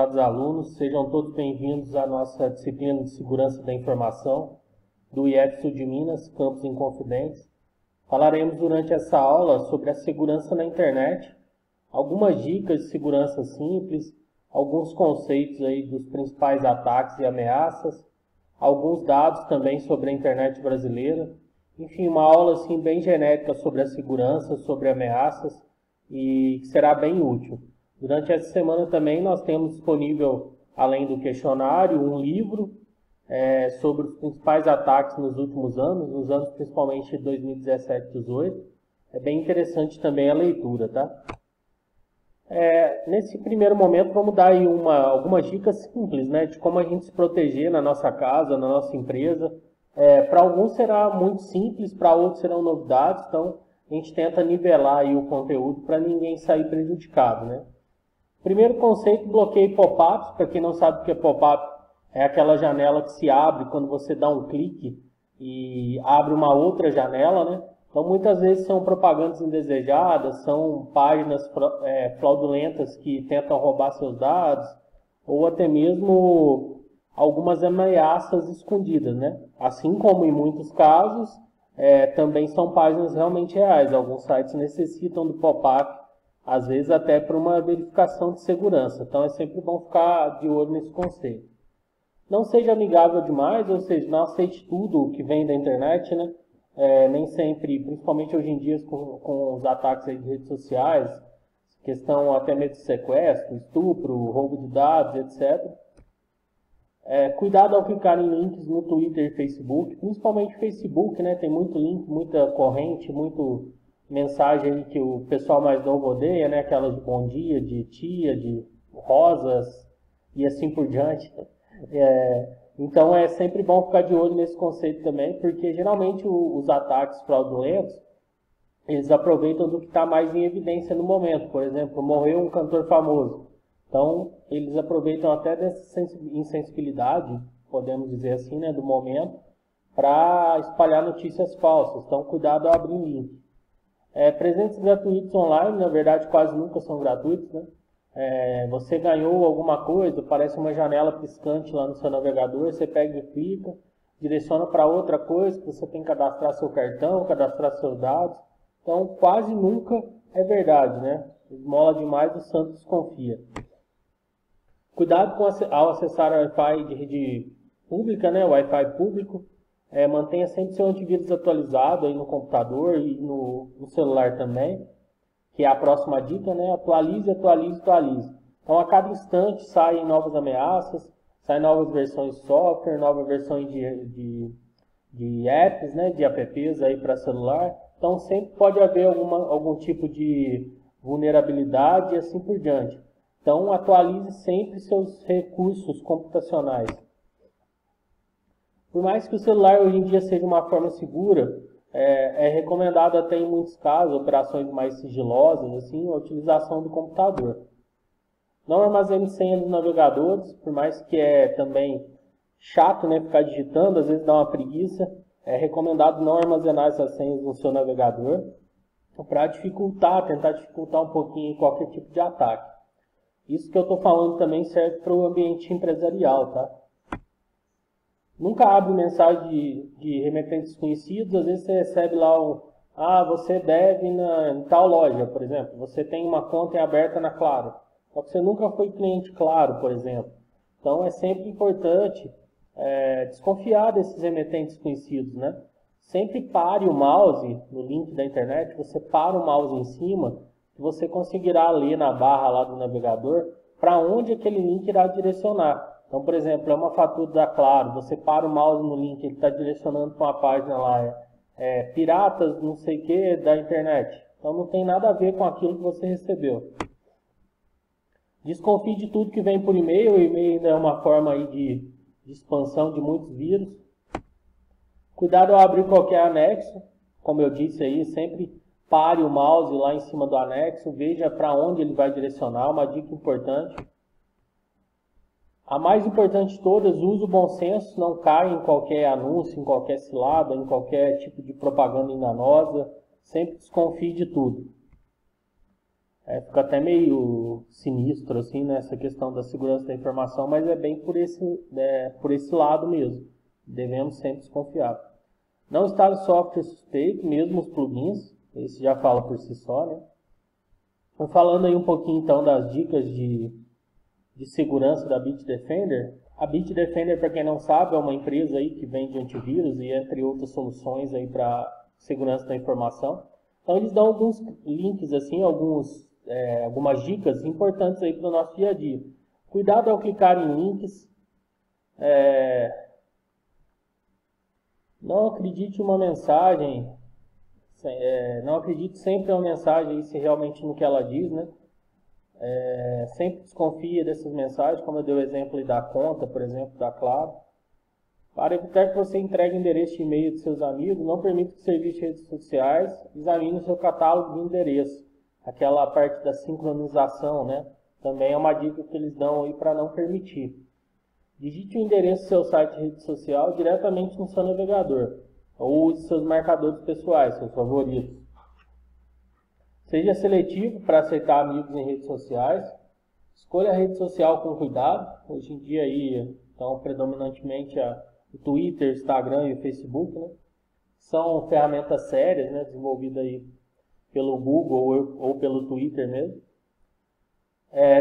prezados alunos, sejam todos bem-vindos à nossa disciplina de Segurança da Informação do IF Sul de Minas, campus Inconfidentes. Falaremos durante essa aula sobre a segurança na internet, algumas dicas de segurança simples, alguns conceitos aí dos principais ataques e ameaças, alguns dados também sobre a internet brasileira. Enfim, uma aula assim, bem genérica sobre a segurança, sobre ameaças e que será bem útil. Durante essa semana também nós temos disponível, além do questionário, um livro sobre os principais ataques nos últimos anos, nos anos principalmente de 2017 e 2018. É bem interessante também a leitura, tá? Nesse primeiro momento vamos dar aí algumas dicas simples, né, de como a gente se proteger na nossa casa, na nossa empresa. Para alguns será muito simples, para outros serão novidades, então a gente tenta nivelar aí o conteúdo para ninguém sair prejudicado, né? Primeiro conceito, bloqueio pop-ups. Para quem não sabe o que é pop-up, é aquela janela que se abre quando você dá um clique e abre uma outra janela, né? Então muitas vezes são propagandas indesejadas, são páginas fraudulentas que tentam roubar seus dados, ou até mesmo algumas ameaças escondidas, né? Assim como em muitos casos, também são páginas realmente reais. Alguns sites necessitam do pop-up, às vezes até para uma verificação de segurança. Então é sempre bom ficar de olho nesse conceito. Não seja amigável demais, ou seja, não aceite tudo que vem da internet, né? Nem sempre, principalmente hoje em dia com os ataques aí de redes sociais, questão até mesmo de sequestro, estupro, roubo de dados, etc. Cuidado ao clicar em links no Twitter e Facebook, principalmente Facebook, né? Tem muito link, muita corrente, muito mensagem aí que o pessoal mais novo odeia, né? Aquelas de bom dia, de tia, de rosas e assim por diante. Então é sempre bom ficar de olho nesse conceito também, porque geralmente os ataques fraudulentos, eles aproveitam do que está mais em evidência no momento. Por exemplo, morreu um cantor famoso. Então eles aproveitam até dessa insensibilidade, podemos dizer assim, né, do momento, para espalhar notícias falsas. Então cuidado ao abrir link. Presentes gratuitos online, na verdade, quase nunca são gratuitos, né? Você ganhou alguma coisa, aparece uma janela piscante lá no seu navegador, você pega e clica, direciona para outra coisa, que você tem que cadastrar seu cartão, cadastrar seus dados. Então, quase nunca é verdade, né? Esmola demais, o santo desconfia. Cuidado ao acessar o Wi-Fi de rede pública, né? O Wi-Fi público. Mantenha sempre seu antivírus atualizado aí no computador e no celular também, que é a próxima dica, né? Atualize. Então, a cada instante saem novas ameaças, saem novas versões de software, novas versões de apps, né? De apps aí para celular. Então, sempre pode haver algum tipo de vulnerabilidade e assim por diante. Então, atualize sempre seus recursos computacionais. Por mais que o celular hoje em dia seja uma forma segura, é recomendado até em muitos casos, operações mais sigilosas, assim, a utilização do computador. Não armazene senha nos navegadores, por mais que é também chato, né, ficar digitando, às vezes dá uma preguiça. É recomendado não armazenar essas senhas no seu navegador, para tentar dificultar um pouquinho qualquer tipo de ataque. Isso que eu estou falando também serve para o ambiente empresarial, tá? Nunca abre mensagem de remetentes desconhecidos. Às vezes você recebe lá você deve em tal loja, por exemplo. Você tem uma conta aberta na Claro. Só que você nunca foi cliente Claro, por exemplo. Então é sempre importante desconfiar desses remetentes desconhecidos, né? Sempre pare o mouse no link da internet. Você para o mouse em cima, que você conseguirá ler na barra lá do navegador para onde aquele link irá direcionar. Então, por exemplo, é uma fatura da Claro, você para o mouse no link, ele está direcionando para uma página lá, piratas, não sei o que, da internet. Então não tem nada a ver com aquilo que você recebeu. Desconfie de tudo que vem por e-mail. O e-mail ainda é uma forma aí de expansão de muitos vírus. Cuidado ao abrir qualquer anexo. Como eu disse aí, sempre pare o mouse lá em cima do anexo, veja para onde ele vai direcionar, uma dica importante. A mais importante de todas, use o bom senso, não caia em qualquer anúncio, em qualquer cilada, em qualquer tipo de propaganda enganosa. Sempre desconfie de tudo. Fica até meio sinistro assim, nessa questão da segurança da informação, mas é bem por esse lado mesmo. Devemos sempre desconfiar. Não instale software suspeito, mesmo os plugins. Esse já fala por si só, né? Falando aí um pouquinho então das dicas de segurança da Bitdefender. A Bitdefender, para quem não sabe, é uma empresa aí que vende antivírus e entre outras soluções aí para segurança da informação. Então eles dão alguns links assim, algumas dicas importantes aí para o nosso dia a dia. Cuidado ao clicar em links. Não acredite em uma mensagem. Não acredite sempre em uma mensagem se realmente no que ela diz, né? Sempre desconfie dessas mensagens, como eu dei o exemplo da conta, por exemplo, da Claro. Para evitar que você entregue o endereço de e-mail de seus amigos, não permita que serviços de redes sociais examine o seu catálogo de endereço. Aquela parte da sincronização, né? Também é uma dica que eles dão aí para não permitir. Digite o endereço do seu site de rede social diretamente no seu navegador, ou use seus marcadores pessoais, seus favoritos. Seja seletivo para aceitar amigos em redes sociais. Escolha a rede social com cuidado. Hoje em dia aí estão predominantemente o Twitter, Instagram e o Facebook, né? São ferramentas sérias, né? Desenvolvidas aí pelo Google ou pelo Twitter mesmo.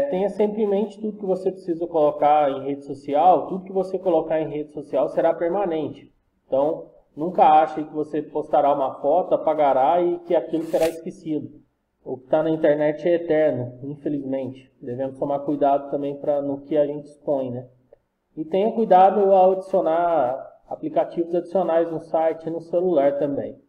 Tenha sempre em mente tudo que você precisa colocar em rede social. Tudo que você colocar em rede social será permanente. Então, nunca ache que você postará uma foto, apagará e que aquilo será esquecido. O que está na internet é eterno, infelizmente. Devemos tomar cuidado também no que a gente expõe, né? E tenha cuidado ao adicionar aplicativos adicionais no site e no celular também.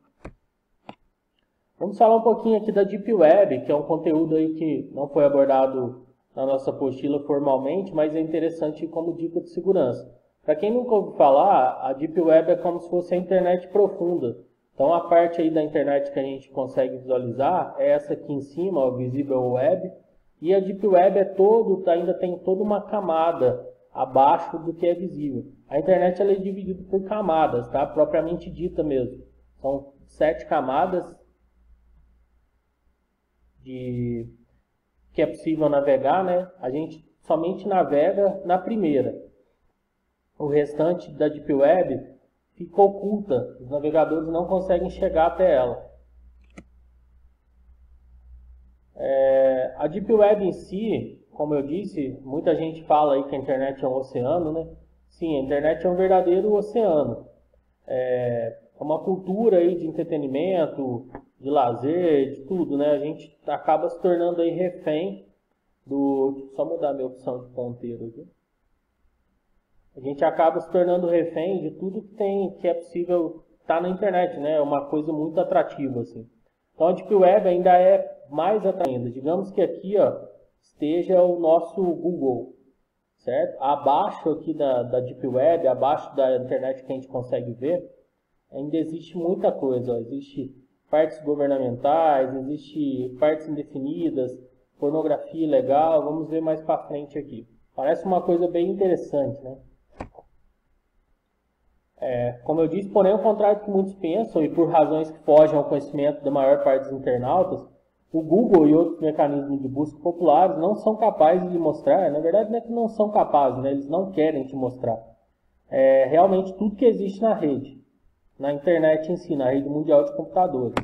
Vamos falar um pouquinho aqui da Deep Web, que é um conteúdo aí que não foi abordado na nossa apostila formalmente, mas é interessante como dica de segurança. Para quem nunca ouviu falar, a Deep Web é como se fosse a internet profunda. Então a parte aí da internet que a gente consegue visualizar é essa aqui em cima, o Visible Web, e a Deep Web ainda tem toda uma camada abaixo do que é visível. A internet ela é dividida por camadas, tá? Propriamente dita mesmo. São 7 camadas que é possível navegar, né? A gente somente navega na primeira. O restante da Deep Web fica oculta, os navegadores não conseguem chegar até ela. A Deep Web em si, como eu disse, muita gente fala aí que a internet é um oceano, né? Sim, a internet é um verdadeiro oceano. É uma cultura aí de entretenimento, de lazer, de tudo, né? A gente acaba se tornando aí refém deixa eu só mudar a minha opção de ponteiro aqui. A gente acaba se tornando refém de tudo que é possível estar na internet, né? É uma coisa muito atrativa, assim. Então a Deep Web ainda é mais atraente. Digamos que aqui, ó, esteja o nosso Google, certo? Abaixo aqui da Deep Web, abaixo da internet que a gente consegue ver, ainda existe muita coisa, ó. Existe partes governamentais, existe partes indefinidas, pornografia ilegal. Vamos ver mais para frente aqui. Parece uma coisa bem interessante, né? Como eu disse, porém, ao contrário do que muitos pensam, e por razões que fogem ao conhecimento da maior parte dos internautas, o Google e outros mecanismos de busca populares não são capazes de mostrar, na verdade não é que não são capazes, né? Eles não querem te mostrar realmente tudo que existe na rede, na internet em si, na rede mundial de computadores.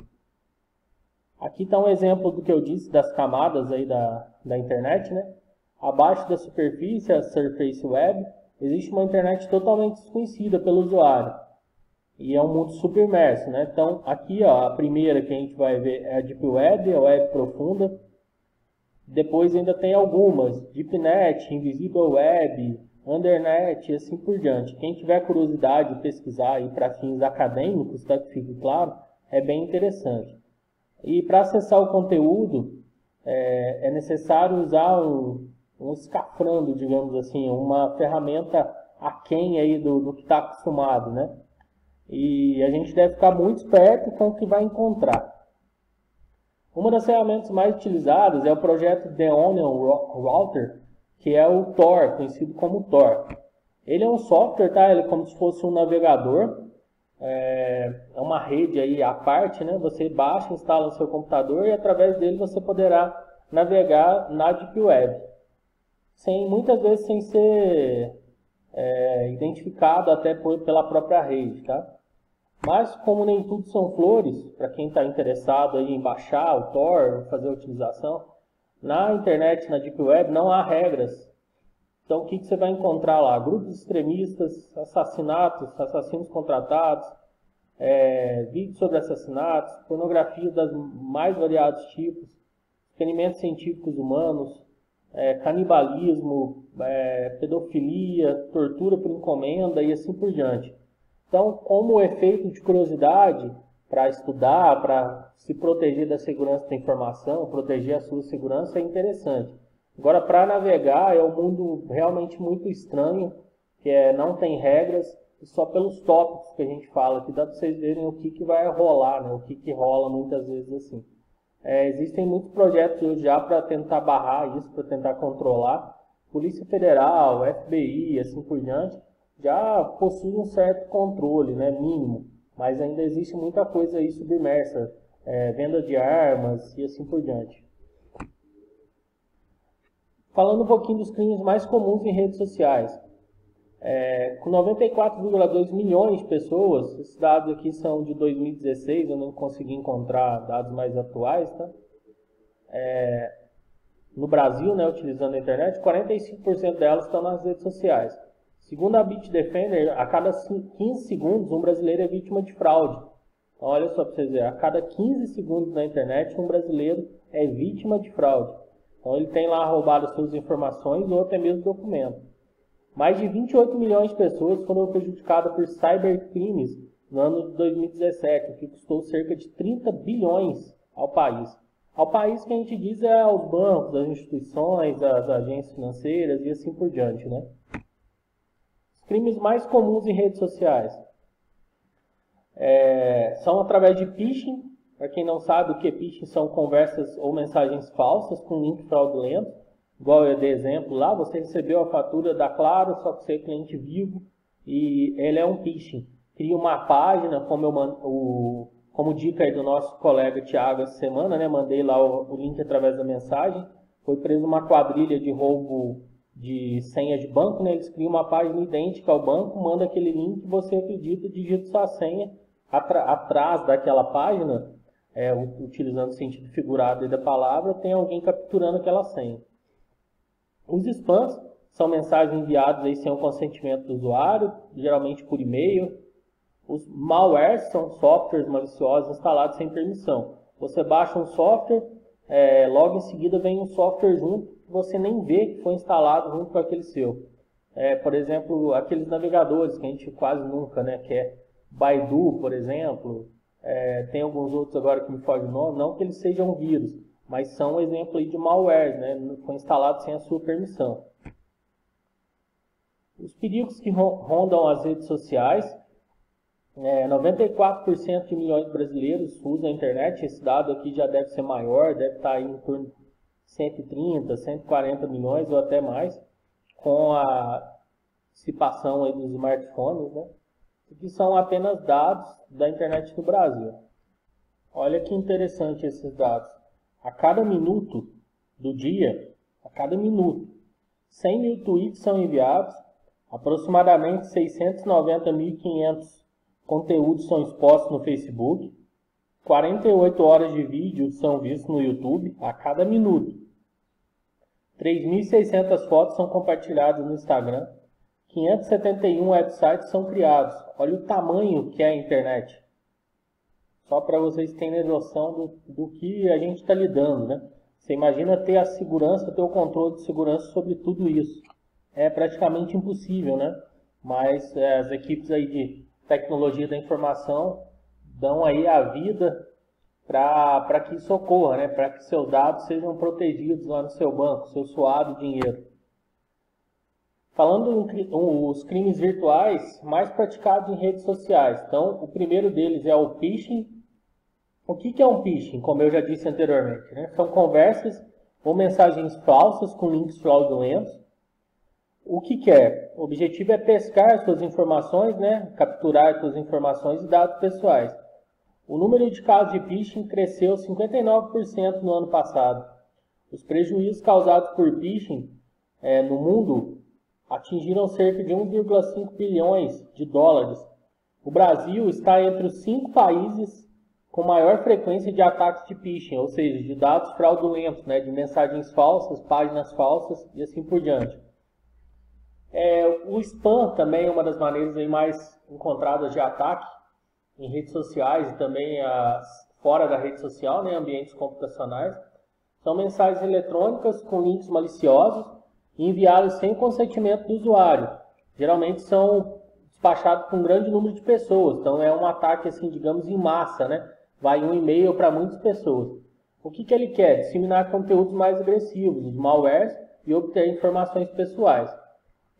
Aqui está um exemplo do que eu disse das camadas aí da internet, né? Abaixo da superfície, a Surface Web, existe uma internet totalmente desconhecida pelo usuário. E é um mundo submerso, né? Então, aqui, ó, a primeira que a gente vai ver é a Deep Web, a web profunda. Depois ainda tem algumas, DeepNet, Invisible Web, Undernet e assim por diante. Quem tiver curiosidade de pesquisar aí para fins acadêmicos, tá, que fique claro, é bem interessante. E para acessar o conteúdo, é necessário usar um escafrando, digamos assim, uma ferramenta aquém aí do que está acostumado, né? E a gente deve ficar muito esperto com o que vai encontrar. Uma das ferramentas mais utilizadas é o projeto The Onion Router, que é o Tor, conhecido como Tor. Ele é um software, tá? Ele é como se fosse um navegador, é uma rede aí à parte, né? Você baixa, instala no seu computador e através dele você poderá navegar na Deep Web, muitas vezes sem ser identificado até pela própria rede, tá? Mas como nem tudo são flores, para quem está interessado aí em baixar o Tor, fazer a utilização, na internet, na Deep Web, não há regras. Então o que você vai encontrar lá? Grupos extremistas, assassinatos, assassinos contratados, vídeos sobre assassinatos, pornografia das mais variados tipos, experimentos científicos humanos, canibalismo, pedofilia, tortura por encomenda e assim por diante. Então, como efeito de curiosidade, para estudar, para se proteger da segurança da informação, proteger a sua segurança, é interessante. Agora, para navegar, é um mundo realmente muito estranho, que não tem regras, e só pelos tópicos que a gente fala, que dá para vocês verem o que vai rolar, né? O que rola muitas vezes assim. Existem muitos projetos hoje já para tentar barrar isso, para tentar controlar. Polícia Federal, FBI, assim por diante, já possui um certo controle, né, mínimo, mas ainda existe muita coisa aí submersa, venda de armas e assim por diante. Falando um pouquinho dos crimes mais comuns em redes sociais. Com 94,2 milhões de pessoas, esses dados aqui são de 2016, eu não consegui encontrar dados mais atuais, tá? No Brasil, né, utilizando a internet, 45% delas estão nas redes sociais. Segundo a Bitdefender, a cada 15 segundos um brasileiro é vítima de fraude. Então, olha só para vocês verem, a cada 15 segundos na internet um brasileiro é vítima de fraude. Então ele tem lá roubado suas informações ou até mesmo documentos. Mais de 28 milhões de pessoas foram prejudicadas por cybercrimes no ano de 2017, o que custou cerca de 30 bilhões ao país. Ao país que a gente diz é aos bancos, às instituições, às agências financeiras e assim por diante, né? Os crimes mais comuns em redes sociais são através de phishing. Para quem não sabe o que é phishing, são conversas ou mensagens falsas com link fraudulento. Igual eu dei exemplo lá, você recebeu a fatura da Claro, só que você é cliente Vivo e ele é um phishing. Cria uma página, como dica aí do nosso colega Thiago essa semana, né? Mandei lá o link através da mensagem. Foi preso uma quadrilha de roubo de senha de banco, né? Eles criam uma página idêntica ao banco, manda aquele link, você acredita, digita sua senha. Atrás daquela página, utilizando o sentido figurado da palavra, tem alguém capturando aquela senha. Os spams são mensagens enviadas aí sem o consentimento do usuário, geralmente por e-mail. Os malwares são softwares maliciosos instalados sem permissão. Você baixa um software, logo em seguida vem um software junto, que você nem vê que foi instalado junto com aquele seu. Por exemplo, aqueles navegadores que a gente quase nunca, né, quer. Baidu, por exemplo, tem alguns outros agora que me fogem o nome, não que eles sejam vírus, mas são um exemplo aí de malware, né? Foi instalado sem a sua permissão. Os perigos que rondam as redes sociais, 94% de milhões de brasileiros usam a internet, esse dado aqui já deve ser maior, deve estar aí em torno de 130, 140 milhões ou até mais, com a dissipação aí dos smartphones, né? Que são apenas dados da internet no Brasil. Olha que interessante esses dados. A cada minuto do dia, 100 mil tweets são enviados, aproximadamente 690.500 conteúdos são expostos no Facebook, 48 horas de vídeo são vistos no YouTube a cada minuto, 3.600 fotos são compartilhadas no Instagram, 571 websites são criados. Olha o tamanho que é a internet. Só para vocês terem noção do que a gente está lidando, né? Você imagina ter a segurança, ter o controle de segurança sobre tudo isso. É praticamente impossível, né? Mas as equipes aí de tecnologia da informação dão aí a vida para que isso ocorra, né? Para que seus dados sejam protegidos lá no seu banco, seu suado dinheiro. Falando os crimes virtuais mais praticados em redes sociais. Então, o primeiro deles é o phishing. O que é um phishing? Como eu já disse anteriormente, né? São conversas ou mensagens falsas com links fraudulentos. O que é? O objetivo é pescar suas informações, né? Capturar suas informações e dados pessoais. O número de casos de phishing cresceu 59% no ano passado. Os prejuízos causados por phishing no mundo atingiram cerca de 1,5 bilhões de dólares. O Brasil está entre os 5 países com maior frequência de ataques de phishing, ou seja, de dados fraudulentos, né, de mensagens falsas, páginas falsas e assim por diante. O spam também é uma das maneiras aí mais encontradas de ataque em redes sociais e também fora da rede social, né, ambientes computacionais. São mensagens eletrônicas com links maliciosos e enviadas sem consentimento do usuário. Geralmente são despachados por um grande número de pessoas, então é um ataque, assim, digamos, em massa, né? Vai um e-mail para muitas pessoas. O que ele quer? Disseminar conteúdos mais agressivos, os malwares, e obter informações pessoais.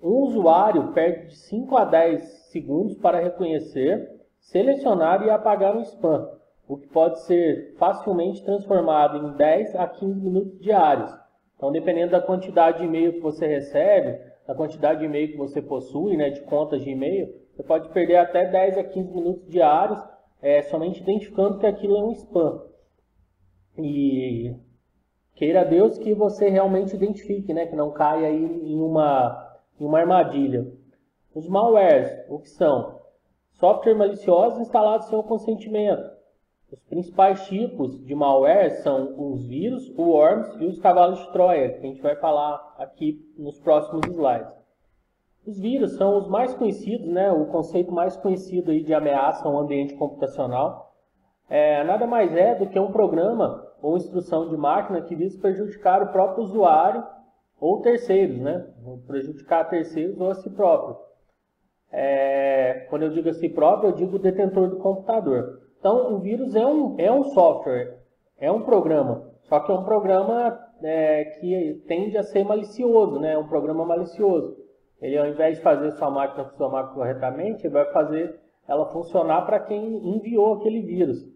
Um usuário perde de 5 a 10 segundos para reconhecer, selecionar e apagar um spam, o que pode ser facilmente transformado em 10 a 15 minutos diários. Então, dependendo da quantidade de e-mail que você recebe, da quantidade de e-mail que você possui, né, de contas de e-mail, você pode perder até 10 a 15 minutos diários somente identificando que aquilo é um spam. E queira Deus que você realmente identifique, né, que não caia aí em uma armadilha. Os malwares, o que são? Software maliciosos instalados sem o consentimento. Os principais tipos de malware são os vírus, o worms e os cavalos de Troia, que a gente vai falar aqui nos próximos slides. Os vírus são os mais conhecidos, né? O conceito mais conhecido aí de ameaça a um ambiente computacional. Nada mais é do que um programa ou instrução de máquina que visa prejudicar o próprio usuário ou terceiros, né? Prejudicar terceiros ou a si próprio. Quando eu digo a si próprio, eu digo o detentor do computador. Então, o vírus é um software, é um programa, só que é um programa que tende a ser malicioso, né? É um programa malicioso. Ele, ao invés de fazer sua máquina funcionar corretamente, ele vai fazer ela funcionar para quem enviou aquele vírus.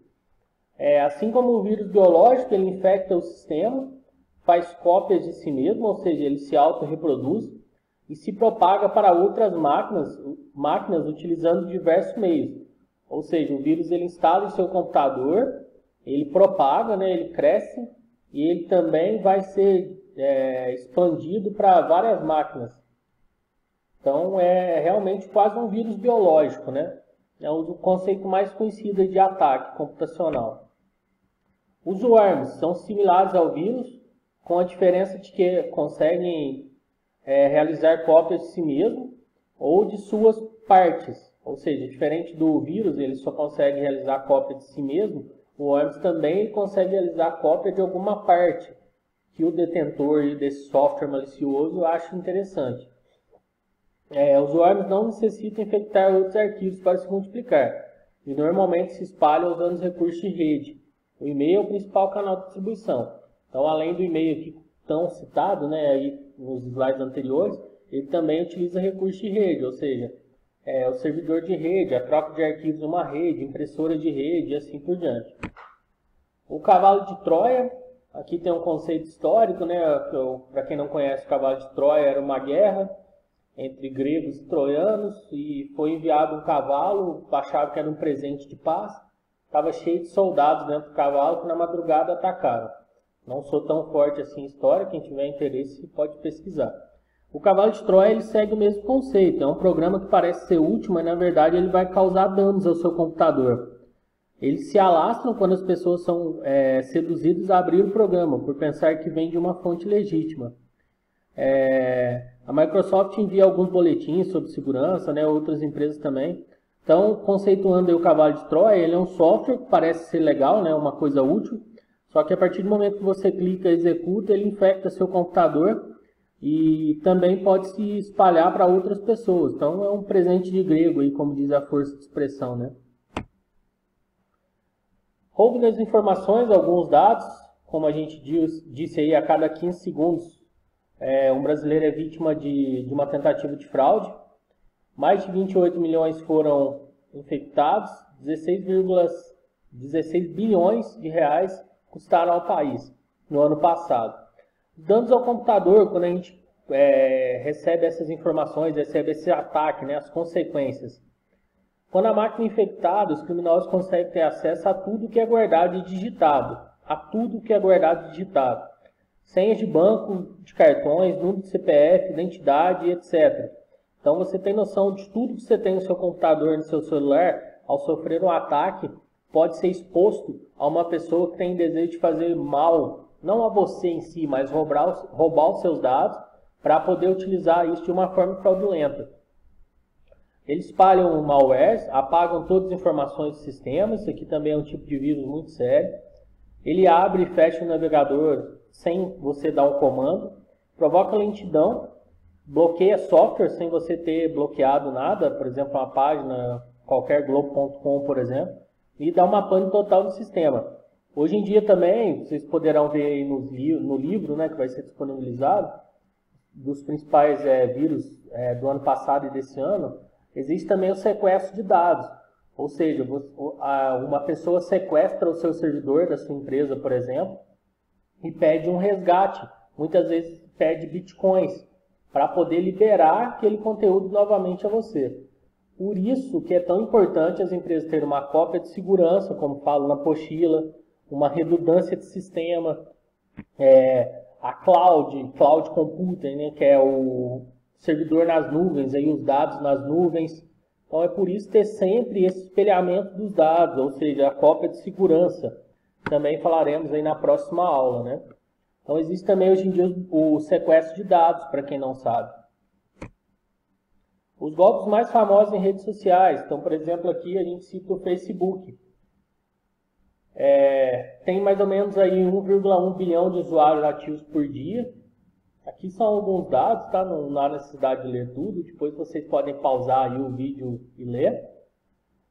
Assim como o vírus biológico, ele infecta o sistema, faz cópias de si mesmo, ou seja, ele se autorreproduz e se propaga para outras máquinas utilizando diversos meios. Ou seja, o vírus ele instala em seu computador, ele propaga, né, ele cresce e ele também vai ser expandido para várias máquinas. Então é realmente quase um vírus biológico, né? É o conceito mais conhecido de ataque computacional. Os worms são similares ao vírus, com a diferença de que conseguem realizar cópias de si mesmo ou de suas partes. Ou seja, diferente do vírus, ele só consegue realizar cópia de si mesmo, o worms também consegue realizar cópia de alguma parte que o detentor desse software malicioso acha interessante. Os worms não necessitam infectar outros arquivos para se multiplicar e normalmente se espalham usando os recursos de rede. O e-mail é o principal canal de distribuição. Então, além do e-mail aqui tão citado, né, aí nos slides anteriores, ele também utiliza recursos de rede, ou seja, o servidor de rede, a troca de arquivos numa rede, impressora de rede e assim por diante. O cavalo de Troia, aqui tem um conceito histórico, né, para quem não conhece, o cavalo de Troia era uma guerra entre gregos e troianos e foi enviado um cavalo, achava que era um presente de paz, estava cheio de soldados dentro do cavalo que na madrugada atacaram. Não sou tão forte assim em história, quem tiver interesse pode pesquisar. O cavalo de Troia ele segue o mesmo conceito, é um programa que parece ser útil, mas na verdade ele vai causar danos ao seu computador. Eles se alastram quando as pessoas são seduzidas a abrir o programa, por pensar que vem de uma fonte legítima. A Microsoft envia alguns boletins sobre segurança, né, outras empresas também. Então, conceituando aí o cavalo de Troia, ele é um software que parece ser legal, né, uma coisa útil, só que a partir do momento que você clica e executa, ele infecta seu computador e também pode se espalhar para outras pessoas. Então, é um presente de grego, aí, como diz a força de expressão, né? Roubo das informações, alguns dados, como a gente disse aí, a cada 15 segundos, um brasileiro é vítima de uma tentativa de fraude. Mais de 28 milhões foram infectados, 16 bilhões de reais custaram ao país no ano passado. Danos ao computador, quando a gente recebe essas informações, recebe esse ataque, né, as consequências. Quando a máquina é infectada, os criminosos conseguem ter acesso a tudo que é guardado e digitado. senhas de banco, de cartões, número de CPF, identidade, etc. Então você tem noção de tudo que você tem no seu computador, no seu celular, ao sofrer um ataque, pode ser exposto a uma pessoa que tem desejo de fazer mal, não a você em si, mas roubar os seus dados para poder utilizar isso de uma forma fraudulenta. Eles espalham malwares, apagam todas as informações do sistema, isso aqui também é um tipo de vírus muito sério. Ele abre e fecha o navegador sem você dar um comando, provoca lentidão, bloqueia software sem você ter bloqueado nada, por exemplo, uma página qualquer, globo.com, por exemplo, e dá uma pane total no sistema. Hoje em dia também, vocês poderão ver aí no livro, né, que vai ser disponibilizado, dos principais vírus do ano passado e desse ano, existe também o sequestro de dados. Ou seja, uma pessoa sequestra o seu servidor da sua empresa, por exemplo, e pede um resgate. Muitas vezes pede bitcoins para poder liberar aquele conteúdo novamente a você. Por isso que é tão importante as empresas terem uma cópia de segurança, como falo na apostila, uma redundância de sistema, a cloud computing, né, que é o servidor nas nuvens, aí os dados nas nuvens. Então é por isso ter sempre esse espelhamento dos dados, ou seja, a cópia de segurança. Também falaremos aí na próxima aula, né? Então existe também hoje em dia o sequestro de dados, para quem não sabe. Os golpes mais famosos em redes sociais. Então, por exemplo, aqui a gente cita o Facebook. Tem mais ou menos aí 1,1 bilhão de usuários ativos por dia. Aqui são alguns dados, tá? Não há necessidade de ler tudo. Depois vocês podem pausar aí o vídeo e ler.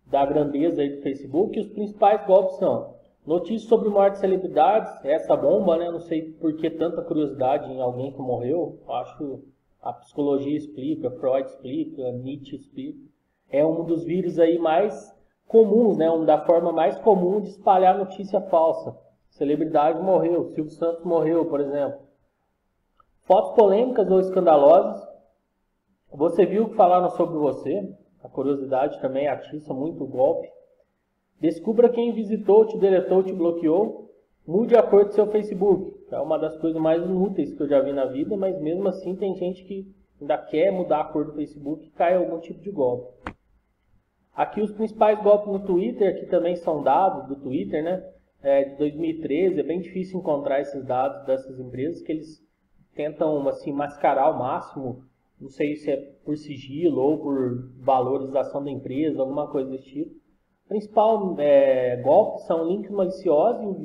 Da grandeza aí do Facebook. E os principais golpes são notícias sobre morte de celebridades. Essa bomba, né? Não sei por que tanta curiosidade em alguém que morreu. Acho a psicologia explica, Freud explica, Nietzsche explica. É um dos vírus aí mais comuns, né? Da forma mais comum de espalhar notícia falsa. Celebridade morreu, Silvio Santos morreu, por exemplo. Fotos polêmicas ou escandalosas. Você viu o que falaram sobre você. A curiosidade também atiça muito o golpe. Descubra quem visitou, te deletou, te bloqueou. Mude a cor do seu Facebook. É uma das coisas mais inúteis que eu já vi na vida, mas mesmo assim tem gente que ainda quer mudar a cor do Facebook e cai em algum tipo de golpe. Aqui os principais golpes no Twitter, que também são dados do Twitter, né? De 2013, é bem difícil encontrar esses dados dessas empresas, que eles tentam assim, mascarar ao máximo, não sei se é por sigilo ou por valorização da empresa, alguma coisa desse tipo. O principal golpe são links maliciosos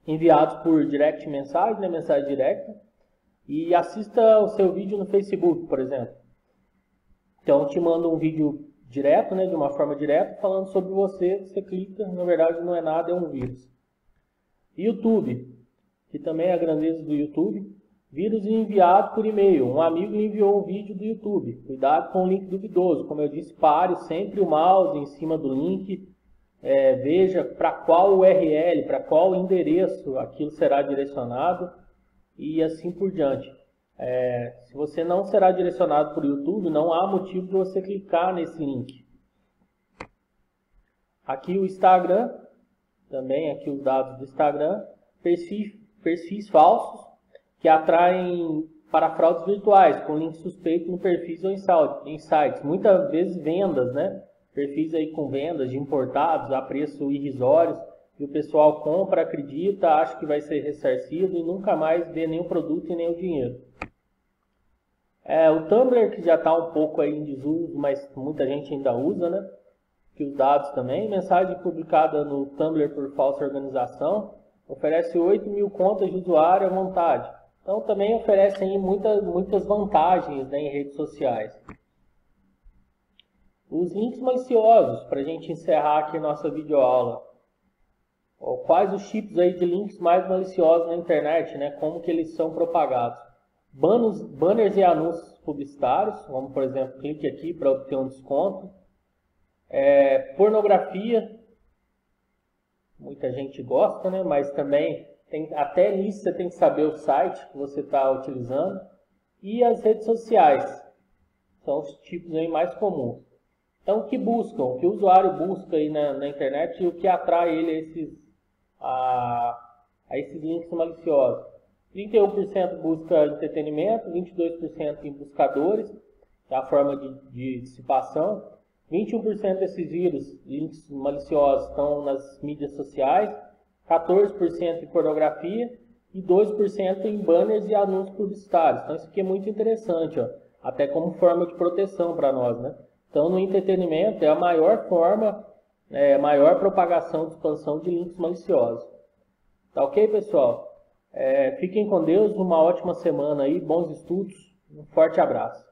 enviados por direct mensagem, né, mensagem direta, e assista o seu vídeo no Facebook, por exemplo. Então, te manda um vídeo direto, né, de uma forma direta, falando sobre você, você clica, na verdade não é nada, é um vírus. YouTube, que também é a grandeza do YouTube, vírus enviado por e-mail. Um amigo enviou um vídeo do YouTube. Cuidado com o link duvidoso. Como eu disse, pare sempre o mouse em cima do link. Veja para qual URL, para qual endereço aquilo será direcionado e assim por diante. Se você não será direcionado por YouTube, não há motivo de você clicar nesse link. Aqui o Instagram, também aqui os dados do Instagram, perfis falsos que atraem para fraudes virtuais, com links suspeitos no perfis ou em sites. Muitas vezes vendas, né? Perfis aí com vendas de importados a preço irrisórios, e o pessoal compra, acredita, acha que vai ser ressarcido e nunca mais vê nenhum produto e nem o dinheiro. O Tumblr, que já está um pouco aí em desuso, mas muita gente ainda usa, né? Que os dados também. Mensagem publicada no Tumblr por falsa organização. Oferece 8.000 contas de usuário à vontade. Então também oferece aí muitas vantagens, né, em redes sociais. Os links maliciosos, para a gente encerrar aqui nossa videoaula. Quais os tipos aí de links mais maliciosos na internet, né? Como que eles são propagados? Banners e anúncios publicitários, vamos por exemplo, clique aqui para obter um desconto. Pornografia, muita gente gosta, né? Mas também, até nisso você tem que saber o site que você está utilizando. E as redes sociais, são os tipos aí mais comuns. Então o que buscam, o que o usuário busca aí na internet e o que atrai ele a a esses links maliciosos. 31% busca entretenimento, 22% em buscadores, que é a forma de dissipação. 21% desses vírus, links maliciosos, estão nas mídias sociais, 14% em pornografia e 2% em banners e anúncios publicitários. Então isso aqui é muito interessante, ó, até como forma de proteção para nós, né? Então no entretenimento é a maior forma, maior propagação de expansão de links maliciosos. Tá ok, pessoal? Fiquem com Deus, uma ótima semana aí, bons estudos, um forte abraço.